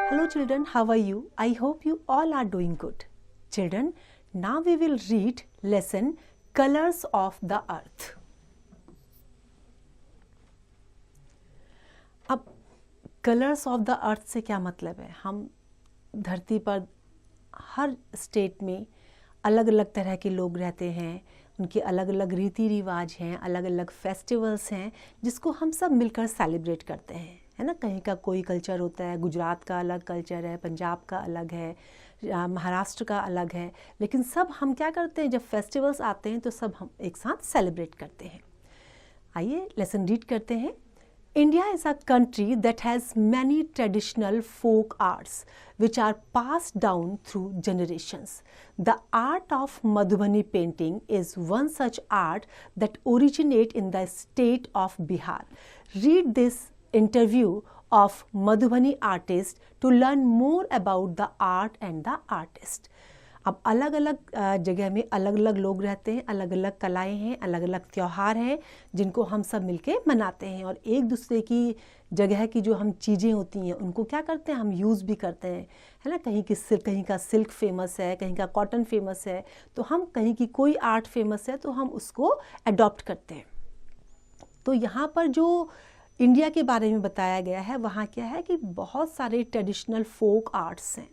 Hello children, how are you? I hope you all are doing good. Children, now we will read lesson Colors of the Earth. अब colours of the earth से क्या मतलब है? हम धरती पर हर state में अलग अलग तरह के लोग रहते हैं, उनके अलग अलग रीति रिवाज हैं, अलग अलग फेस्टिवल्स हैं जिसको हम सब मिलकर सेलिब्रेट करते हैं, है ना। कहीं का कोई कल्चर होता है, गुजरात का अलग कल्चर है, पंजाब का अलग है, महाराष्ट्र का अलग है, लेकिन सब हम क्या करते हैं, जब फेस्टिवल्स आते हैं तो सब हम एक साथ सेलिब्रेट करते हैं। आइए लेसन रीड करते हैं। India is a country that has many traditional folk arts which are passed down through generations. The art of Madhubani painting is one such art that originates in the state of Bihar. Read this interview of Madhubani artist to learn more about the art and the artist. अब अलग अलग जगह में अलग अलग लोग रहते हैं, अलग अलग कलाएं हैं, अलग अलग त्यौहार हैं जिनको हम सब मिलके मनाते हैं, और एक दूसरे की जगह की जो हम चीज़ें होती हैं उनको क्या करते हैं, हम यूज़ भी करते हैं, है ना। कहीं का सिल्क फेमस है, कहीं का कॉटन फेमस है, तो हम कहीं की कोई आर्ट फेमस है तो हम उसको अडॉप्ट करते हैं। तो यहाँ पर जो इंडिया के बारे में बताया गया है वहाँ क्या है कि बहुत सारे ट्रेडिशनल फोक आर्ट्स हैं,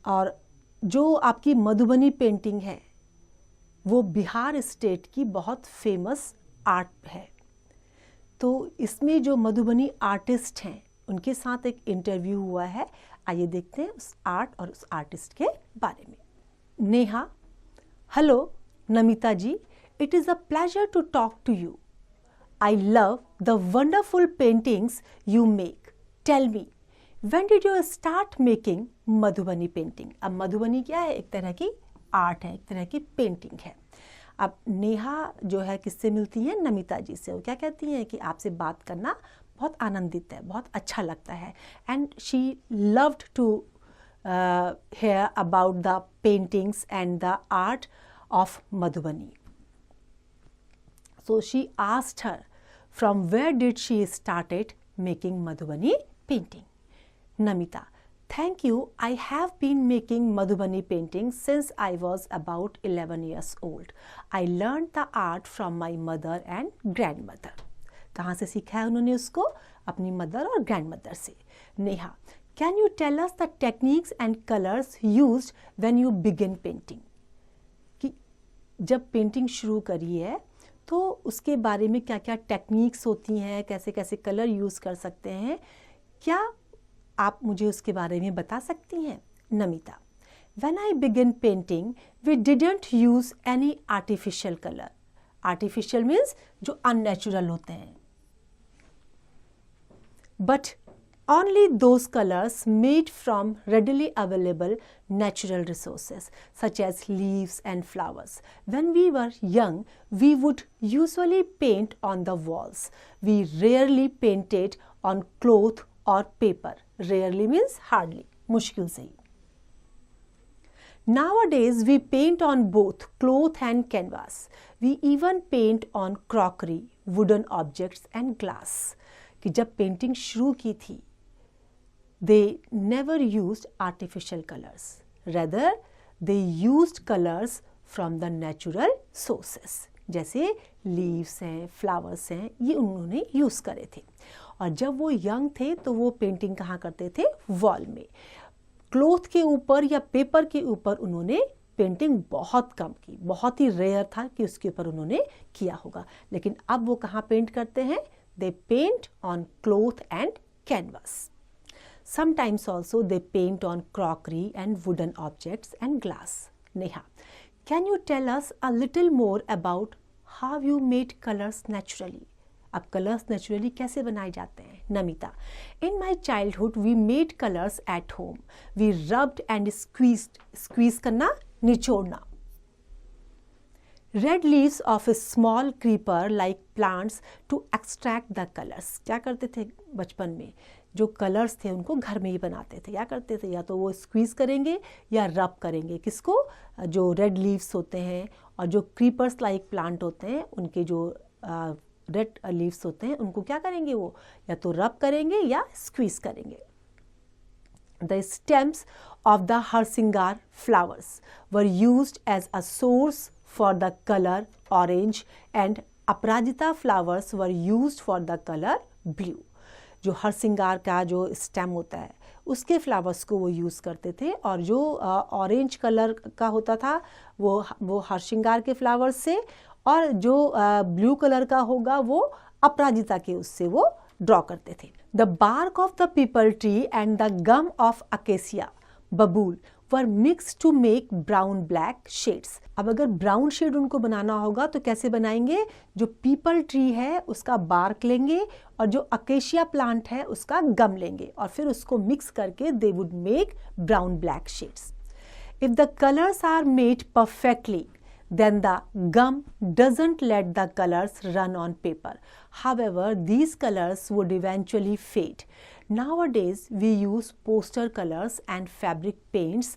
और जो आपकी मधुबनी पेंटिंग है वो बिहार स्टेट की बहुत फेमस आर्ट है। तो इसमें जो मधुबनी आर्टिस्ट हैं उनके साथ एक इंटरव्यू हुआ है। आइए देखते हैं उस आर्ट और उस आर्टिस्ट के बारे में। Neha: hello Namita ji, it is a pleasure to talk to you. I love the wonderful paintings you make. Tell me, When did you start making Madhubani painting? अब मधुबनी क्या है? एक तरह की आर्ट है, एक तरह की पेंटिंग है। अब नेहा जो है किससे मिलती है? नमिता जी से। वो क्या कहती हैं कि आपसे बात करना बहुत आनंदित है, बहुत अच्छा लगता है, and she loved to hear about the paintings and the art of Madhubani. So she asked her from where did she started making Madhubani painting. Namita: Thank you. I have been making Madhubani paintings since I was about 11 years old. I learned the art from my mother and grandmother. कहाँ से सीखा है उन्होंने उसको? अपनी mother और grandmother से। Neha: Can you tell us the techniques and colors used when you begin painting? कि जब पेंटिंग शुरू करी है तो उसके बारे में क्या क्या टेक्निक्स होती हैं, कैसे कैसे कलर यूज़ कर सकते हैं, क्या आप मुझे उसके बारे में बता सकती हैं? Namita: When I began painting, we didn't use any artificial color. Artificial means जो unnatural होते हैं, but only those colors made from readily available natural resources such as leaves and flowers. When we were young, we would usually paint on the walls. We rarely painted on cloth or paper. Rarely means hardly, मुश्किल से ही। Nowadays we paint on both cloth and canvas. We even paint on crockery, wooden objects and glass. कि जब painting शुरू की थी, they never used artificial colors. Rather, they used colors from the natural sources. जैसे leaves हैं, flowers हैं, ये उन्होंने यूज़ करे थे। और जब वो यंग थे तो वो पेंटिंग कहाँ करते थे? वॉल में, क्लॉथ के ऊपर या पेपर के ऊपर उन्होंने पेंटिंग बहुत कम की, बहुत ही रेयर था कि उसके ऊपर उन्होंने किया होगा। लेकिन अब वो कहाँ पेंट करते हैं? They paint on cloth and canvas. Sometimes also they paint on crockery and wooden objects and glass. Neha: can you tell us a little more about how you made colours naturally? अब colours naturally कैसे बनाए जाते हैं? Namita: in my childhood we made colours at home. We rubbed and squeezed, squeeze करना, निचोड़ना, red leaves of a small creeper like plants to extract the colours. क्या करते थे बचपन में? जो कलर्स थे उनको घर में ही बनाते थे. क्या करते थे? या तो वो स्क्वीज करेंगे या रब करेंगे. किसको? जो रेड लीव्स होते हैं और जो क्रीपर्स लाइक प्लांट होते हैं उनके जो रेड लीव्स होते हैं उनको क्या करेंगे? वो या तो रब करेंगे या स्क्वीज करेंगे. The stems of the Harsingar flowers were used as a source for the color orange and Aparajita flowers were used for the color blue. जो हरसिंगार का जो स्टेम होता है उसके फ्लावर्स को वो यूज़ करते थे, और जो ऑरेंज कलर का होता था वो हरसिंगार के फ्लावर्स से, और जो ब्लू कलर का होगा वो अपराजिता के उससे वो ड्रॉ करते थे. The bark of the peepal tree and the gum of acacia babool were mix to make brown black shades. अब अगर ब्राउन शेड उनको बनाना होगा तो कैसे बनाएंगे? जो पीपल ट्री है उसका बार्क लेंगे और जो अकेशिया प्लांट है उसका गम लेंगे और फिर उसको मिक्स करके they would make brown black shades. If the colours are made perfectly, then the gum doesn't let the colors run on paper. However, these colors would eventually fade. Nowadays, we use poster colors and fabric paints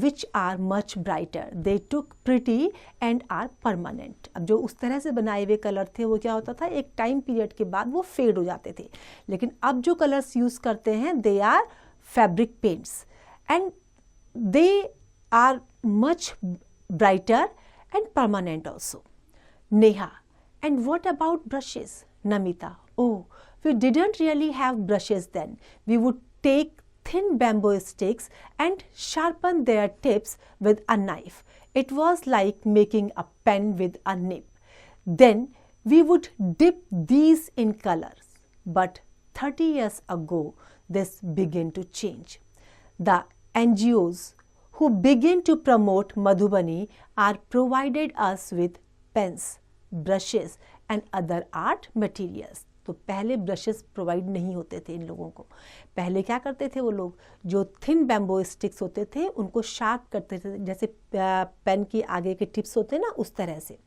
which are much brighter. They look pretty and are permanent. अब जो उस तरह से बनाए हुए colour थे वो क्या होता था, एक टाइम पीरियड के बाद वो फेड हो जाते थे. लेकिन अब जो कलर्स यूज़ करते हैं they are fabric paints and they are much brighter and permanent also. Neha, and what about brushes? Namita, oh, we didn't really have brushes then. We would take thin bamboo sticks and sharpen their tips with a knife. It was like making a pen with a nib. Then we would dip these in colors. But 30 years ago, this began to change. The NGOs who begin to promote Madhubani are provided us with pens, brushes and other art materials. तो पहले brushes provide नहीं होते थे इन लोगों को. पहले क्या करते थे वो लोग, जो थिन बैम्बो स्टिक्स होते थे उनको शार्प करते थे, जैसे पेन की आगे के टिप्स होते हैं ना उस तरह से,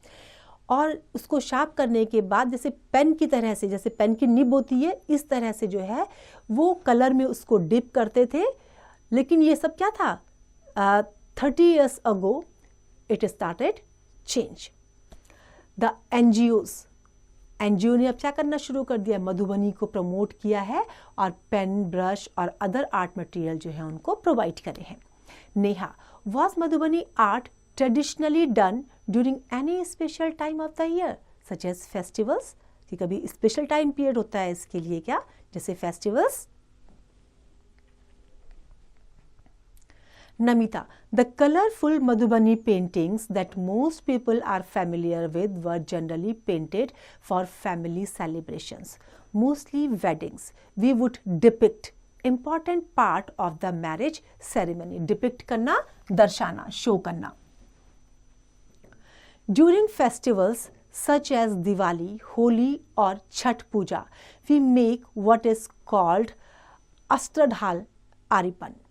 और उसको शार्प करने के बाद जैसे पेन की तरह से, जैसे पेन की निब होती है इस तरह से जो है वो कलर में उसको डिप करते थे. लेकिन ये सब क्या था, 30 years ago it started change. The NGO ने अब क्या करना शुरू कर दिया, मधुबनी को प्रमोट किया है और पेन, ब्रश और अदर आर्ट मटेरियल जो है उनको प्रोवाइड करे हैं. Neha, was Madhubani art traditionally done during any special time of the year such as festivals? कि कभी स्पेशल टाइम पीरियड होता है इसके लिए क्या, जैसे festivals? Namita, the colorful Madhubani paintings that most people are familiar with were generally painted for family celebrations, mostly weddings. We would depict important part of the marriage ceremony. Depict करना, दर्शाना, show करना. During festivals such as Diwali, Holi or Chhat Puja, we make what is called Astradhal Aripan.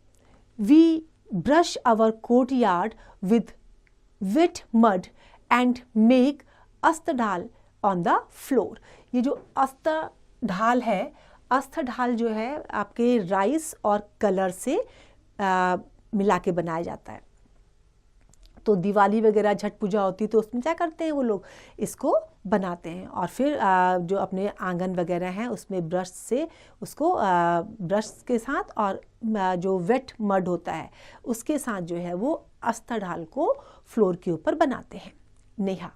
We brush our courtyard with wet mud and make astadhal on the floor. ये जो astadhal है, astadhal जो है आपके rice और colour से मिला के बनाया जाता है. तो दिवाली वगैरह छठ पूजा होती है तो उसमें क्या करते हैं वो लोग, इसको बनाते हैं और फिर जो अपने आंगन वगैरह हैं उसमें ब्रश से उसको ब्रश के साथ और जो वेट मड होता है उसके साथ जो है वो अस्तरढाल को फ्लोर के ऊपर बनाते हैं. Neha,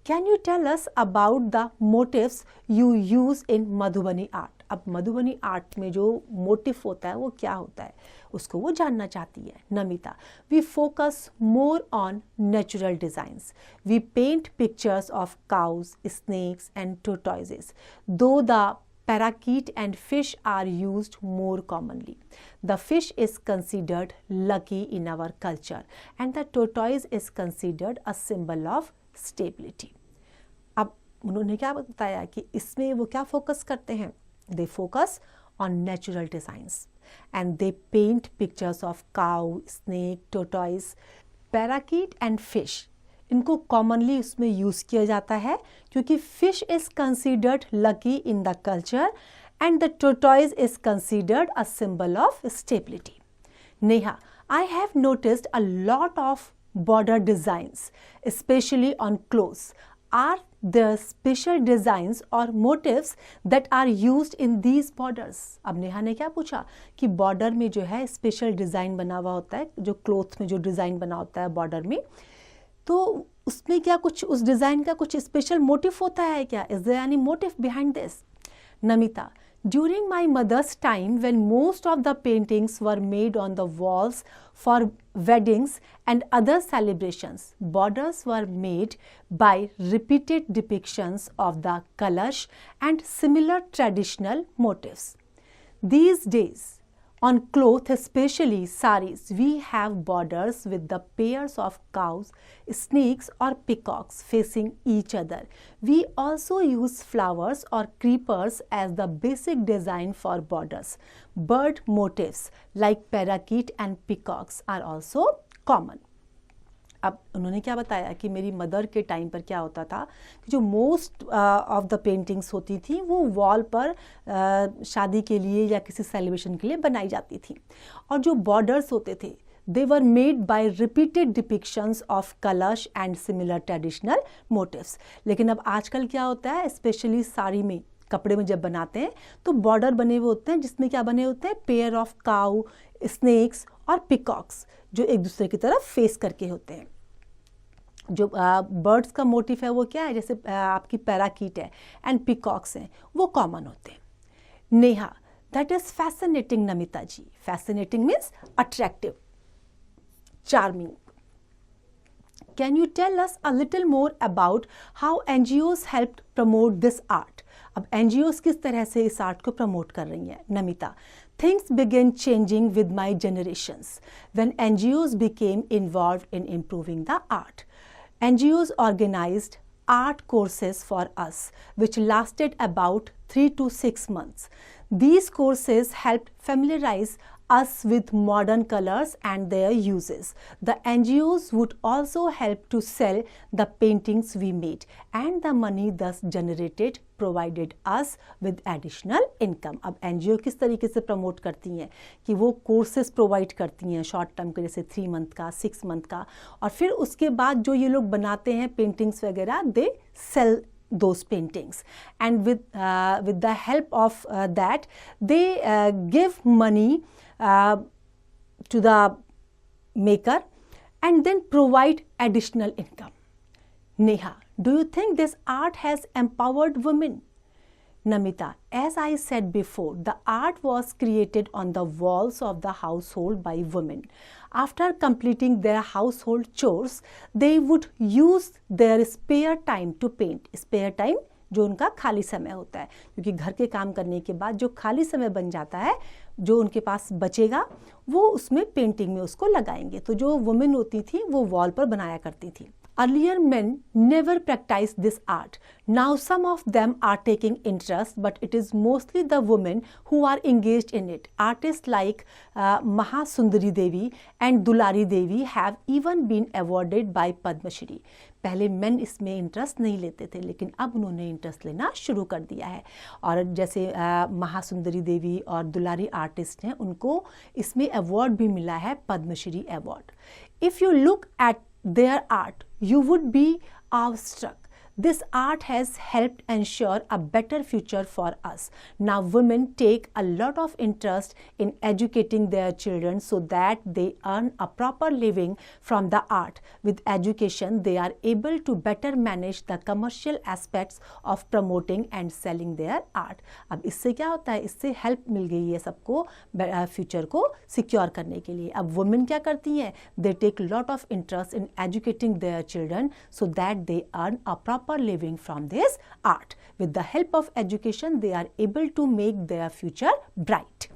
can you tell us about the motifs you use in Madhubani art? अब मधुबनी आर्ट में जो मोटिव होता है वो क्या होता है उसको वो जानना चाहती है. Namita, we focus more on natural designs. We paint pictures of cows, snakes and tortoises, though the parakeet and fish are used more commonly. The fish is considered lucky in our culture and the tortoise is considered a symbol of stability. अब उन्होंने क्या बताया कि इसमें वो क्या focus करते हैं, they focus on natural designs and they paint pictures of cow, snake, tortoise, parakeet and fish. इनको कॉमनली उसमें यूज़ किया जाता है क्योंकि fish is considered lucky in the culture and the tortoise is considered a symbol of stability. Neha, I have noticed a lot of border designs, especially on clothes. Are there special designs or motifs that are used in these borders? अब नेहा ने क्या पूछा कि border में जो है special design बना हुआ होता है, जो क्लोथ में जो डिज़ाइन बना होता है बॉर्डर में, तो उसमें क्या कुछ उस डिज़ाइन का कुछ स्पेशल मोटिव होता है क्या? Is there any motif behind this? Namita, during my mother's time, when most of the paintings were made on the walls for weddings and other celebrations, borders were made by repeated depictions of the Kalash and similar traditional motifs. These days, on cloth, especially saris, we have borders with the pairs of cows, snakes or peacocks facing each other. We also use flowers or creepers as the basic design for borders. Bird motifs like parakeet and peacocks are also common. अब उन्होंने क्या बताया कि मेरी mother के time पर क्या होता था कि जो मोस्ट ऑफ द पेंटिंग्स होती थी वो वॉल पर शादी के लिए या किसी सेलिब्रेशन के लिए बनाई जाती थी, और जो बॉर्डर्स होते थे they were made by repeated depictions of कलश and similar traditional motifs. लेकिन अब आजकल क्या होता है, स्पेशली साड़ी में कपड़े में जब बनाते हैं तो बॉर्डर बने हुए होते हैं जिसमें क्या बने होते हैं, पेयर ऑफ काउ, स्नेक्स और पिकॉक्स जो एक दूसरे की तरफ फेस करके होते हैं. जो बर्ड्स का मोटिव है वो क्या है, जैसे आपकी पैराकीट है एंड पिकॉक्स हैं, वो कॉमन होते हैं. Neha, that is fascinating Namita ji. Fascinating means attractive, charming. Can you tell us a little more about how NGOs helped promote this art? अब NGOs किस तरह से इस आर्ट को प्रमोट कर रही हैं? Namita, things began changing with my generations when NGOs became involved in improving the art. NGOs organized art courses for us which lasted about 3 to 6 months. These courses helped familiarize us with modern colors and their uses. The NGOs would also help to sell the paintings we made, and the money thus generated provided us with additional income. अब NGO किस तरीके से promote करती हैं कि वो courses provide करती हैं शॉर्ट टर्म के, जैसे 3 मंथ का, 6 मंथ का, और फिर उसके बाद जो ये लोग बनाते हैं पेंटिंग्स वगैरह, they sell those paintings, and with the help of that they give money to the maker and then provide additional income. Neha, do you think this art has empowered women? Namita, as I said before, the art was created on the walls of the household by women. After completing their household chores, they would use their spare time to paint. Spare time जो उनका खाली समय होता है, क्योंकि घर के काम करने के बाद जो खाली समय बन जाता है, जो उनके पास बचेगा, वो उसमें पेंटिंग में उसको लगाएंगे. तो जो वुमेन होती थी वो वॉल पर बनाया करती थी. Earlier men never practiced this art. Now some of them are taking interest, but it is mostly the women who are engaged in it. Artists like Mahasundari Devi and Dulari Devi have even been awarded by Padma Shri. पहले men इसमें interest नहीं लेते थे, लेकिन अब उन्होंने interest लेना शुरू कर दिया है, और जैसे महासुंदरी देवी और दुलारी आर्टिस्ट हैं, उनको इसमें अवार्ड भी मिला है, Padmashri award. If you look at their art, you would be awestruck. This art has helped ensure a better future for us. Now women take a lot of interest in educating their children so that they earn a proper living from the art. With education, they are able to better manage the commercial aspects of promoting and selling their art. अब इससे क्या होता है, इससे help मिल गई है सबको future को सिक्योर करने के लिए. अब वुमेन क्या करती हैं, they take lot of interest in educating their children so that they earn a proper living from this art. With the help of education, they are able to make their future bright.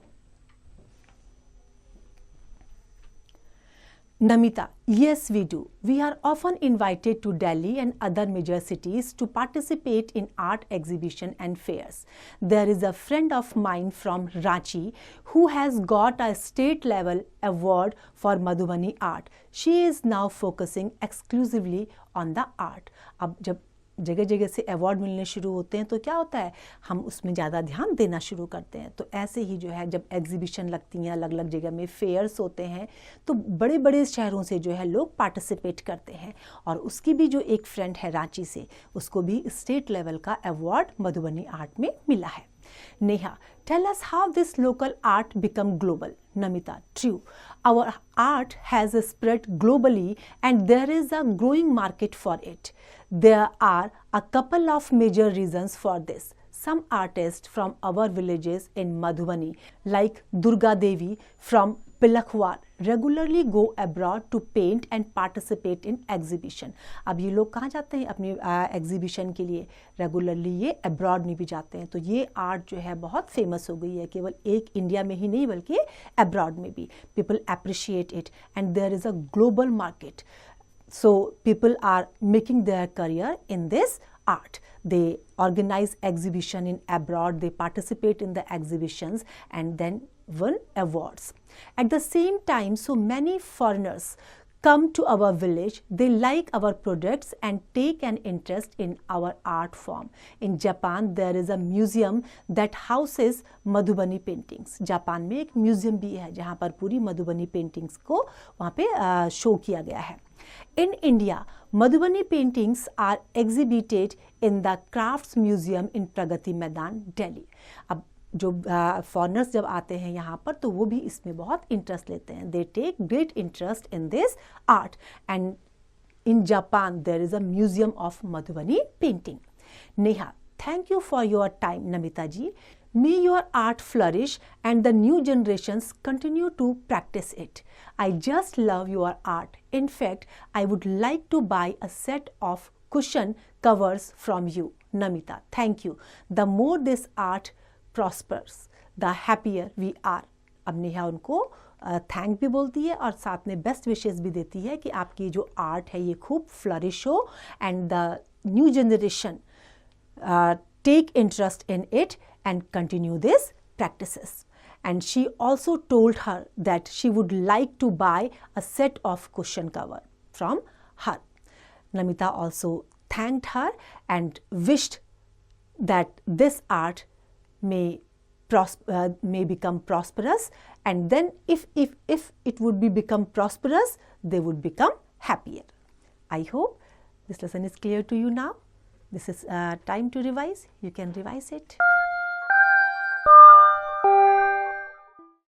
Namita, yes we do. We are often invited to Delhi and other major cities to participate in art exhibition and fairs. There is a friend of mine from Ranchi who has got a state level award for Madhubani art. She is now focusing exclusively on the art. अब जब जगह जगह से award मिलने शुरू होते हैं तो क्या होता है, हम उसमें ज़्यादा ध्यान देना शुरू करते हैं। तो ऐसे ही जो है जब एग्जीबिशन लगती हैं, अलग अलग जगह में फेयर्स होते हैं, तो बड़े बड़े शहरों से जो है लोग पार्टिसिपेट करते हैं। और उसकी भी जो एक फ्रेंड है रांची से, उसको भी स्टेट लेवल का अवार्ड मधुबनी आर्ट में मिला है। Neha, tell us how this local art become global. Namita, true. Our art has spread globally and there is a growing market for it. There are a couple of major reasons for this. Some artists from our villages in Madhubani, like Durga Devi from Pilakhwar, regularly go abroad to paint and participate in exhibition. अब ये लोग कहाँ जाते हैं अपनी exhibition के लिए? Regularly ये अब्रॉड में भी जाते हैं। तो ये आर्ट जो है बहुत फेमस हो गई है, केवल एक इंडिया में ही नहीं बल्कि अब्रॉड में भी। People appreciate it and there is a global market, so people are making their career in this art. They organize exhibition in abroad, they participate in the exhibitions and then win awards. At the same time, so many foreigners come to our village, they like our products and take an interest in our art form. In Japan, there is a museum that houses Madhubani paintings. Japan में एक museum भी है जहाँ पर पूरी Madhubani paintings को वहाँ पे शो किया गया है। In India, Madhubani paintings are exhibited in the Crafts Museum in Pragati Maidan, Delhi. अब जो फॉरनर्स जब आते हैं यहाँ पर तो वो भी इसमें बहुत इंटरेस्ट लेते हैं। They take great interest in this art and in Japan there is a museum of Madhubani painting. Neha, thank you for your time, Namita ji. May your art flourish and the new generations continue to practice it. I just love your art. In fact, I would like to buy a set of cushion covers from you. Namita, thank you. The more this art prospers, the happier we are. अब नेहा उनको thank भी बोलती है और साथ में best wishes भी देती है कि आपकी जो आर्ट है ये खूब फ्लरिश हो and the new generation take interest in it and continue these practices. And she also told her that she would like to buy a set of cushion cover from her. Namita also thanked her and wished that this art may become prosperous, and then if it would become prosperous, they would become happier. I hope this lesson is clear to you now. This is time to revise. You can revise it.